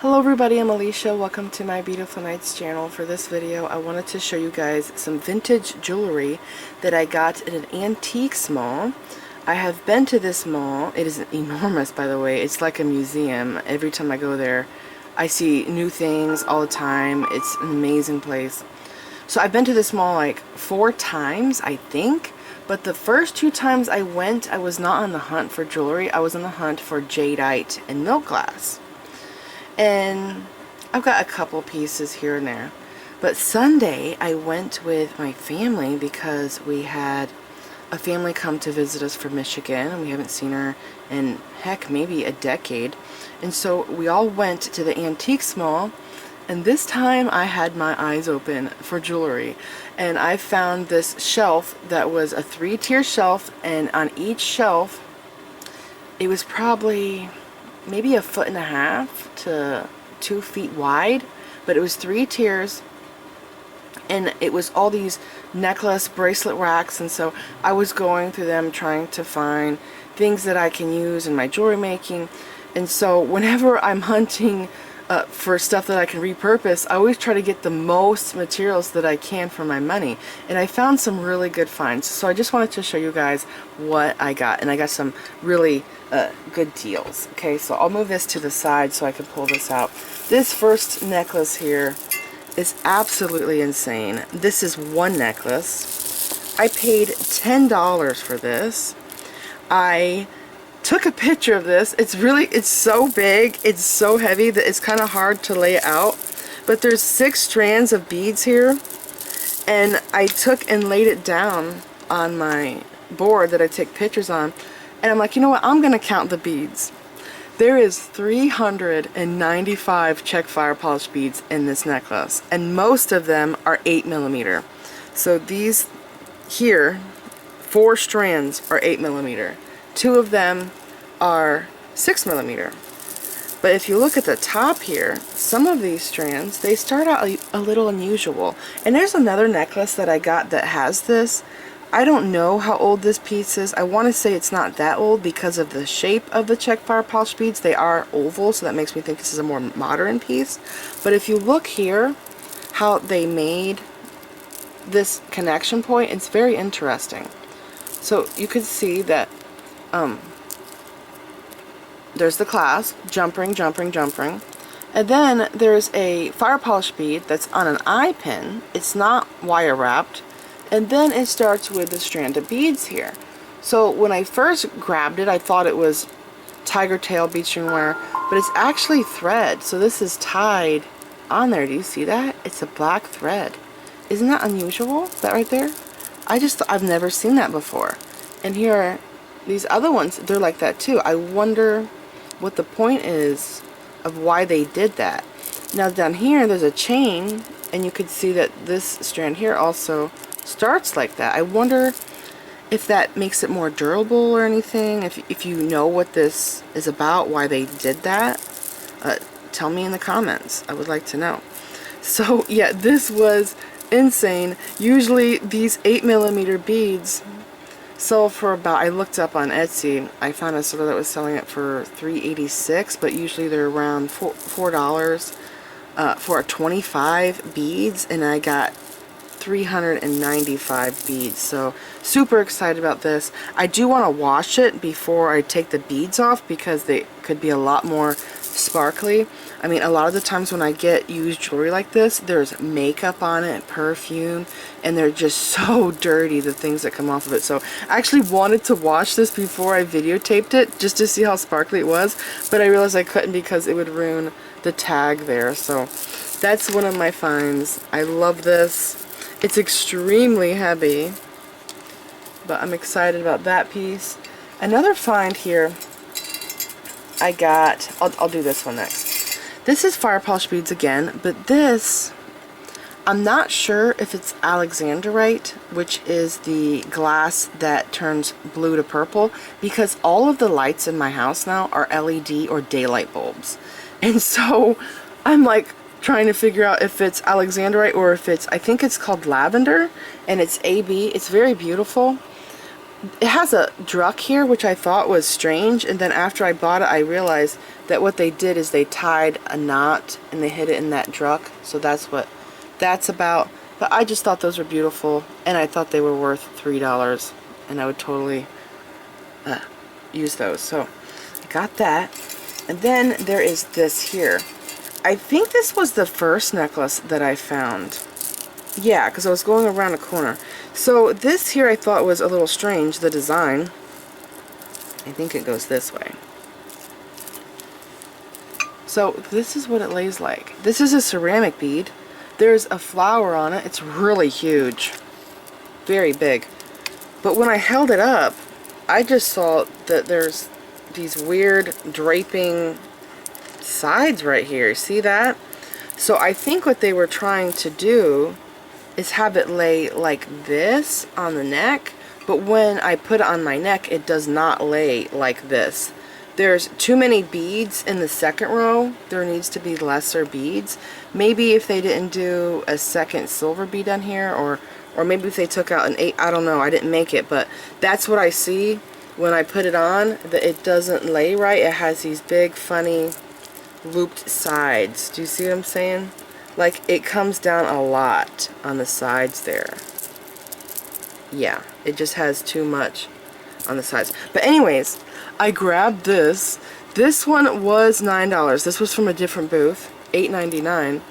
Hello everybody, I'm Alicia. Welcome to my Beautiful Nights channel. For this video, I wanted to show you guys some vintage jewelry that I got at an antiques mall. I have been to this mall. It is enormous, by the way. It's like a museum. Every time I go there, I see new things all the time. It's an amazing place. So I've been to this mall like 4 times, I think. But the first 2 times I went, I was not on the hunt for jewelry. I was on the hunt for jadeite and milk glass. And I've got a couple pieces here and there. But Sunday I went with my family because we had a family come to visit us from Michigan, and we haven't seen her in, heck, maybe a decade. And so we all went to the antiques mall, and this time I had my eyes open for jewelry. And I found this shelf that was a 3-tier shelf, and on each shelf it was probably maybe 1.5 feet to 2 feet wide, but it was 3 tiers, and it was all these necklace bracelet racks. And so I was going through them trying to find things that I can use in my jewelry making. And so whenever I'm hunting for stuff that I can repurpose, I always try to get the most materials that I can for my money. And I found some really good finds. So I just wanted to show you guys what I got. And I got some really good deals. Okay, so I'll move this to the side so I can pull this out. This first necklace here is absolutely insane. This is one necklace. I paid $10 for this. I took a picture of this. It's so big, it's so heavy that it's kind of hard to lay it out. But there's 6 strands of beads here, and I took and laid it down on my board that I take pictures on, and I'm like, you know what, I'm gonna count the beads. There is 395 Czech fire polish beads in this necklace, and most of them are 8mm. So these here, 4 strands are 8mm. 2 of them are 6mm. But if you look at the top here, some of these strands, they start out a little unusual. And there's another necklace that I got that has this. I don't know how old this piece is. I want to say it's not that old because of the shape of the Czech fire polish beads. They are oval, so that makes me think this is a more modern piece. But if you look here, how they made this connection point, it's very interesting. So you can see that there's the clasp, jump ring, jump ring, jump ring. And then there's a fire polish bead that's on an eye pin. It's not wire wrapped. And then it starts with the strand of beads here. So when I first grabbed it, I thought it was tiger tail bead string wire, but it's actually thread. So this is tied on there. Do you see that? It's a black thread. Isn't that unusual? That right there? I've never seen that before. And here are these other ones, they're like that too. I wonder what the point is of why they did that. Now down here there's a chain, and you could see that this strand here also starts like that. I wonder if that makes it more durable or anything. If you know what this is about, why they did that, tell me in the comments. I would like to know. So yeah, this was insane. Usually these 8mm beads sell for about, I looked up on Etsy, I found a seller that was selling it for $3.86, but usually they're around $4 for 25 beads, and I got 395 beads. So super excited about this. I do want to wash it before I take the beads off because they could be a lot more sparkly. I mean, a lot of the times when I get used jewelry like this, there's makeup on it, perfume, and they're just so dirty, the things that come off of it. So I actually wanted to wash this before I videotaped it just to see how sparkly it was, but I realized I couldn't because it would ruin the tag there. So that's one of my finds. I love this. It's extremely heavy, but I'm excited about that piece. Another find here I got, I'll do this one next. This is fire polish beads again, but this, I'm not sure if it's alexandrite, which is the glass that turns blue to purple, because all of the lights in my house now are LED or daylight bulbs. And so I'm like trying to figure out if it's alexandrite or if it's, I think it's called lavender, and it's AB. It's very beautiful. it has a druck here, which I thought was strange, and then after I bought it I realized that what they did is they tied a knot and they hid it in that druck, so that's what that's about. But I just thought those were beautiful, and I thought they were worth $3, and I would totally use those. So I got that. And then there is this here. I think this was the first necklace that I found. Yeah, because I was going around a corner. So this here I thought was a little strange, the design. I think it goes this way. So this is what it lays like. This is a ceramic bead. There's a flower on it. It's really huge. Very big. But when I held it up, I just saw that there's these weird draping sides right here. See that? So I think what they were trying to do is have it lay like this on the neck, but when I put it on my neck, it does not lay like this. There's too many beads in the second row. There needs to be lesser beads. Maybe if they didn't do a second silver bead on here, or maybe if they took out an 8, I don't know, I didn't make it, but that's what I see when I put it on, that it doesn't lay right. It has these big funny looped sides. Do you see what I'm saying? Like, it comes down a lot on the sides there. Yeah, it just has too much on the sides. But anyways, I grabbed this. This one was $9. This was from a different booth, $8.99.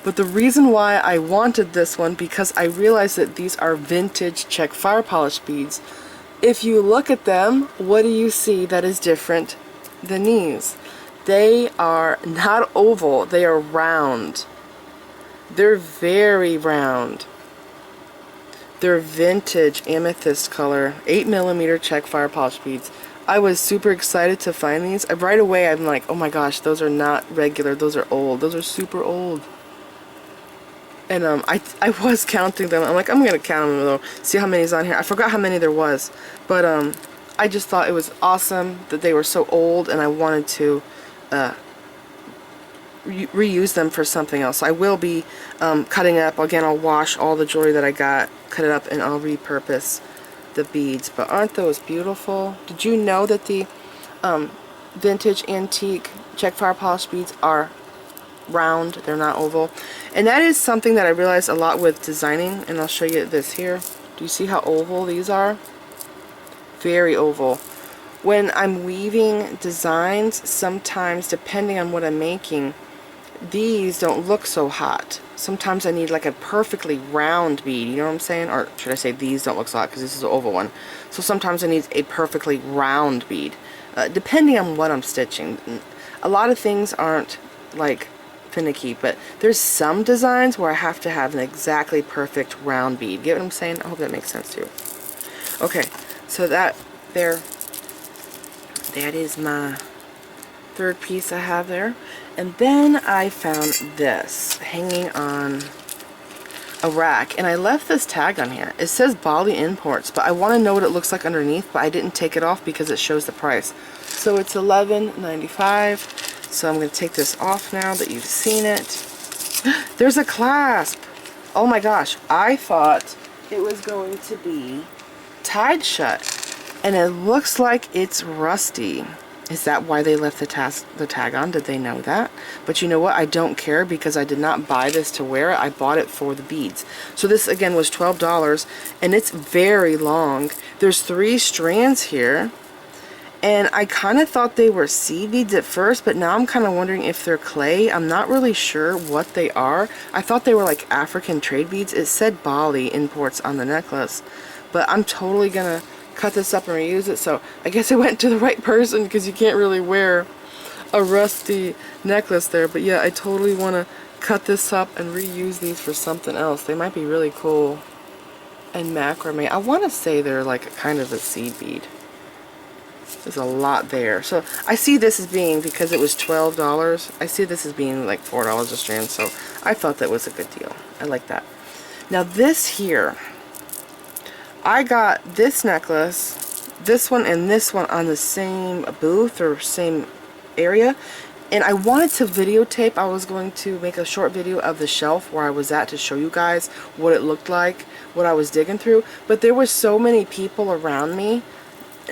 But the reason why I wanted this one, because I realized that these are vintage Czech fire polish beads. If you look at them, what do you see that is different than these? They are not oval, they are round. They're very round. They're vintage amethyst color, 8mm Czech fire polish beads. I was super excited to find these. Right away I'm like, oh my gosh, those are not regular, those are old. Those are super old. And I was counting them. I'm like, I'm going to count them though, see how many's on here. I forgot how many there was. But I just thought it was awesome that they were so old, and I wanted to reuse them for something else. I will be cutting up. Again, I'll wash all the jewelry that I got, cut it up, and I'll repurpose the beads. But aren't those beautiful? Did you know that the vintage antique Czech fire polish beads are round? They're not oval. And that is something that I realized a lot with designing, and I'll show you this here. Do you see how oval these are? Very oval. When I'm weaving designs, sometimes depending on what I'm making, these don't look so hot. Sometimes I need like a perfectly round bead, you know what I'm saying? Or should I say these don't look so hot, because this is an oval one. So sometimes I need a perfectly round bead, depending on what I'm stitching. A lot of things aren't like finicky, but there's some designs where I have to have an exactly perfect round bead. Get what I'm saying? I hope that makes sense to you. Okay, so that is my third piece I have there. And then I found this hanging on a rack, and I left this tag on here. It says Bali Imports, but I want to know what it looks like underneath, but I didn't take it off because it shows the price. So it's $11.95. So I'm going to take this off now that you've seen it. There's a clasp. Oh my gosh, I thought it was going to be tied shut, and it looks like it's rusty. Is that why they left the tag on? Did they know that? But you know what? I don't care, because I did not buy this to wear it. I bought it for the beads. So this again was $12, and it's very long. There's 3 strands here, and I kind of thought they were seed beads at first, but now I'm kind of wondering if they're clay. I'm not really sure what they are. I thought they were like African trade beads. It said Bali Imports on the necklace, but I'm totally gonna cut this up and reuse it. So I guess I went to the right person, because you can't really wear a rusty necklace there. But yeah, I totally want to cut this up and reuse these for something else. They might be really cool. And macrame, I want to say they're like kind of a seed bead. There's a lot there. So I see this as being, because it was $12, I see this as being like $4 a strand. So I thought that was a good deal. I like that. Now this here, I got this necklace, this one, and this one on the same booth or same area, And I wanted to videotape. I was going to make a short video of the shelf where I was at to show you guys what it looked like, what I was digging through. But there were so many people around me,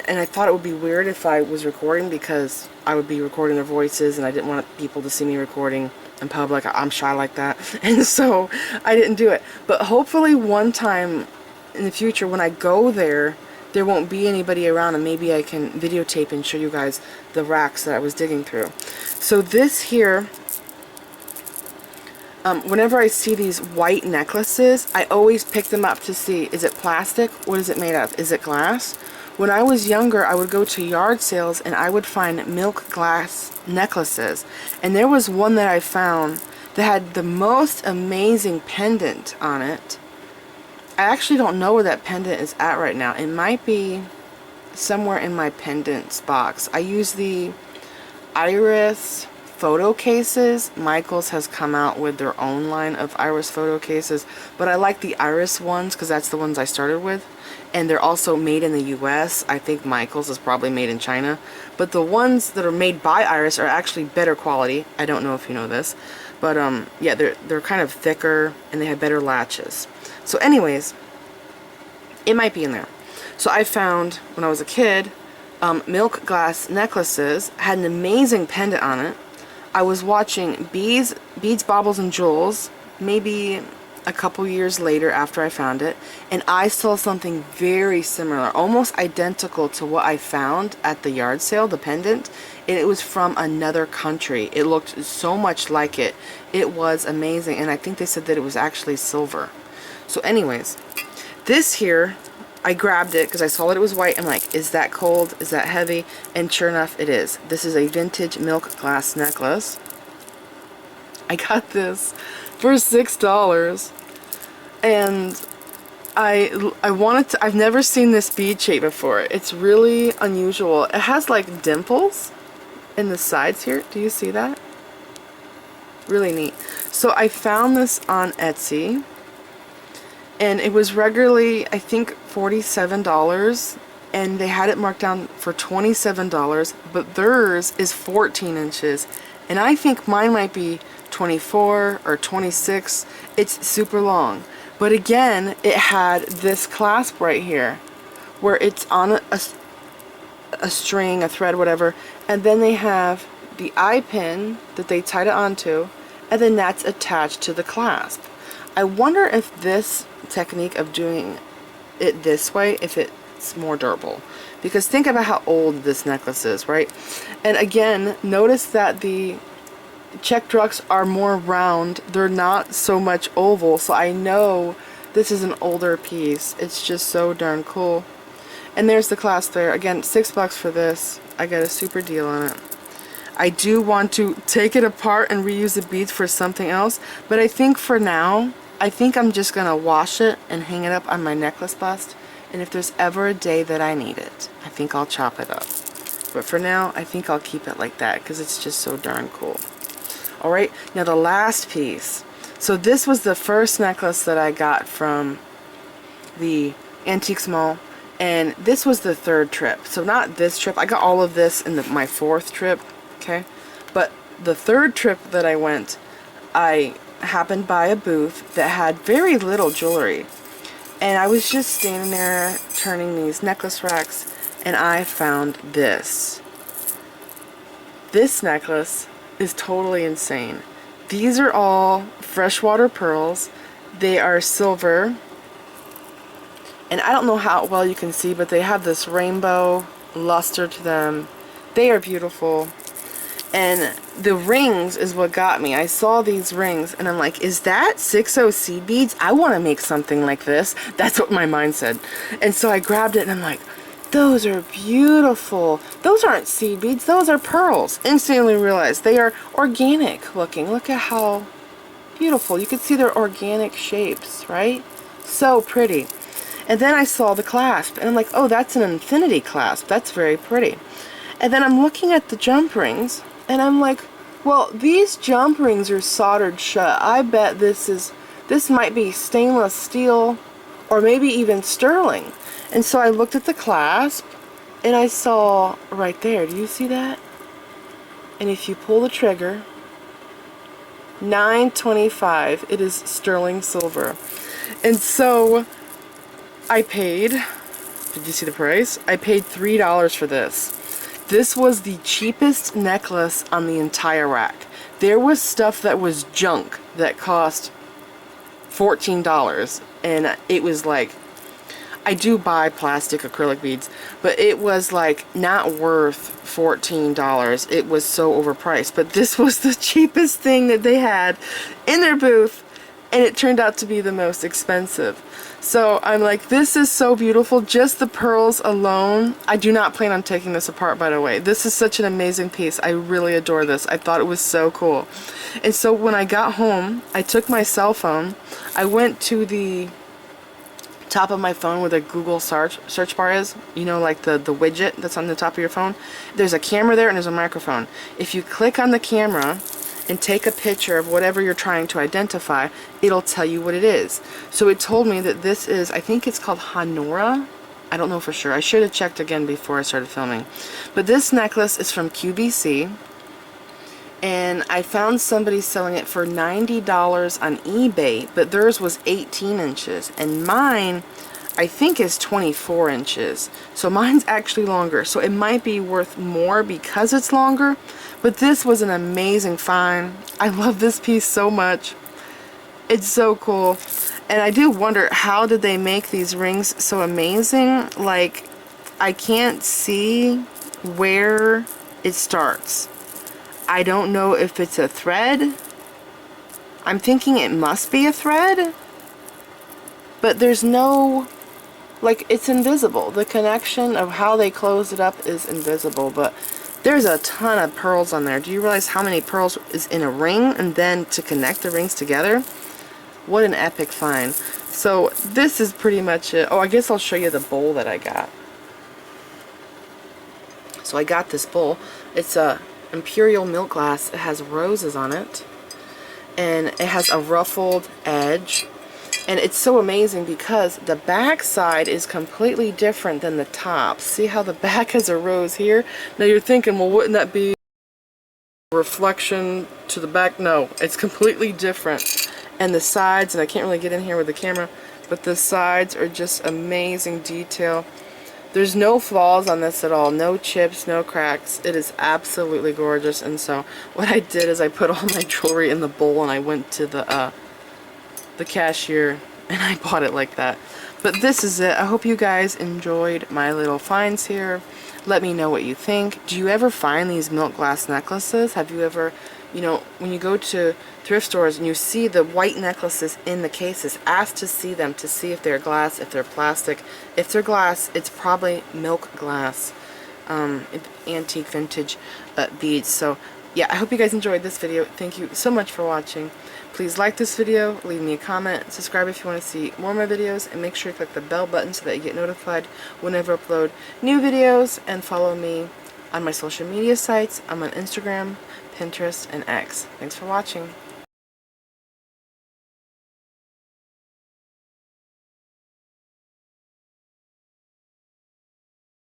and I thought it would be weird if I was recording, because I would be recording their voices and I didn't want people to see me recording in public. I'm shy like that. And so I didn't do it. But hopefully one time in the future when I go there, there won't be anybody around, and maybe I can videotape and show you guys the racks that I was digging through. So this here, whenever I see these white necklaces, I always pick them up to see, is it plastic? What is it made of? Is it glass? When I was younger, I would go to yard sales and I would find milk glass necklaces. And there was one that I found that had the most amazing pendant on it. I actually don't know where that pendant is at right now. It might be somewhere in my pendants box. I use the iris photo cases. Michaels has come out with their own line of iris photo cases, but I like the iris ones because that's the ones I started with, and they're also made in the US. I think Michaels is probably made in China, but the ones that are made by Iris are actually better quality. I don't know if you know this, but yeah, they're kind of thicker and they have better latches. So anyways, it might be in there. So I found, when I was a kid, milk glass necklaces, had an amazing pendant on it. I was watching Beads, Baubles, and Jewels, maybe a couple years later after I found it, and I saw something very similar, almost identical to what I found at the yard sale, the pendant, and it was from another country. It looked so much like it. It was amazing, and I think they said that it was actually silver. So anyways, this here, I grabbed it because I saw that it was white. I'm like, is that cold? Is that heavy? And sure enough, it is. This is a vintage milk glass necklace. I got this for $6, and I wanted to. I've never seen this bead shape before. It's really unusual. It has like dimples in the sides here. Do you see that? Really neat. So I found this on Etsy, and it was regularly, I think, $47, and they had it marked down for $27, but theirs is 14 inches, and I think mine might be 24 or 26. It's super long, but again, it had this clasp right here where it's on a string, a thread, whatever, and then they have the eye pin that they tied it onto, and then that's attached to the clasp. I wonder if this technique of doing it this way, if it's more durable, because think about how old this necklace is, right? And again, notice that the Czech drugs are more round. They're not so much oval, so I know this is an older piece. It's just so darn cool. And there's the clasp there. Again, $6 for this. I got a super deal on it. I do want to take it apart and reuse the beads for something else, but I think for now, I think I'm just gonna wash it and hang it up on my necklace bust, and if there's ever a day that I need it, I think I'll chop it up. But for now, I think I'll keep it like that because it's just so darn cool. Alright, now the last piece. So this was the first necklace that I got from the Antiques Mall, and this was the third trip. So not this trip, I got all of this in my fourth trip, okay? But the third trip that I went, I happened by a booth that had very little jewelry, and I was just standing there turning these necklace racks, and I found this. This necklace is totally insane. These are all freshwater pearls. They are silver, and I don't know how well you can see, but they have this rainbow luster to them. They are beautiful. And the rings is what got me. I saw these rings and I'm like, is that 6/0 seed beads? I want to make something like this. That's what my mind said. And so I grabbed it and I'm like, those are beautiful. Those aren't seed beads, those are pearls. Instantly realized they are organic looking. Look at how beautiful. You can see their organic shapes, right? So pretty. And then I saw the clasp and I'm like, oh, that's an infinity clasp. That's very pretty. And then I'm looking at the jump rings, and I'm like, well, these jump rings are soldered shut. I bet this might be stainless steel or maybe even sterling. And so I looked at the clasp and I saw right there, do you see that? and if you pull the trigger, $9.25. It is sterling silver. And so I paid, did you see the price? I paid $3 for this. This was the cheapest necklace on the entire rack. There was stuff that was junk that cost $14, and it was like, I do buy plastic acrylic beads, but it was like not worth $14. It was so overpriced, but this was the cheapest thing that they had in their booth, and it turned out to be the most expensive. So I'm like, this is so beautiful. Just the pearls alone. I do not plan on taking this apart, by the way. This is such an amazing piece. I really adore this. I thought it was so cool. And so when I got home, I took my cell phone. I went to the top of my phone where the Google search bar is, you know, like the widget that's on the top of your phone. There's a camera there and there's a microphone. If you click on the camera and take a picture of whatever you're trying to identify, it'll tell you what it is. So it told me that this is, I think it's called Honora. I don't know for sure. I should have checked again before I started filming. But this necklace is from QVC, and I found somebody selling it for $90 on eBay, but theirs was 18 inches, and mine I think is 24 inches. So mine's actually longer, so it might be worth more because it's longer, but this was an amazing find. I love this piece so much. It's so cool. And I do wonder, how did they make these rings so amazing? Like, I can't see where it starts. I don't know if it's a thread. I'm thinking it must be a thread, but there's no, like, it's invisible. The connection of how they close it up is invisible, but there's a ton of pearls on there. Do you realize how many pearls is in a ring, and then to connect the rings together? What an epic find. So this is pretty much it. Oh, I guess I'll show you the bowl that I got. So I got this bowl. It's a imperial milk glass. It has roses on it, and it has a ruffled edge, and it's so amazing because the back side is completely different than the top. See how the back has a rose here? Now you're thinking, well, wouldn't that be a reflection to the back? No, it's completely different. And the sides, and I can't really get in here with the camera, but the sides are just amazing detail. There's no flaws on this at all, no chips, no cracks. It is absolutely gorgeous. And so what I did is I put all my jewelry in the bowl, and I went to the cashier and I bought it like that. But this is it. I hope you guys enjoyed my little finds here. Let me know what you think. Do you ever find these milk glass necklaces? Have you ever, you know, when you go to thrift stores and you see the white necklaces in the cases, ask to see them, to see if they're glass, if they're plastic. If they're glass, it's probably milk glass, antique vintage beads. So yeah, I hope you guys enjoyed this video. Thank you so much for watching. Please like this video, leave me a comment, subscribe if you want to see more of my videos, and make sure you click the bell button so that you get notified whenever I upload new videos, and follow me on my social media sites. I'm on Instagram, Pinterest, and X. Thanks for watching.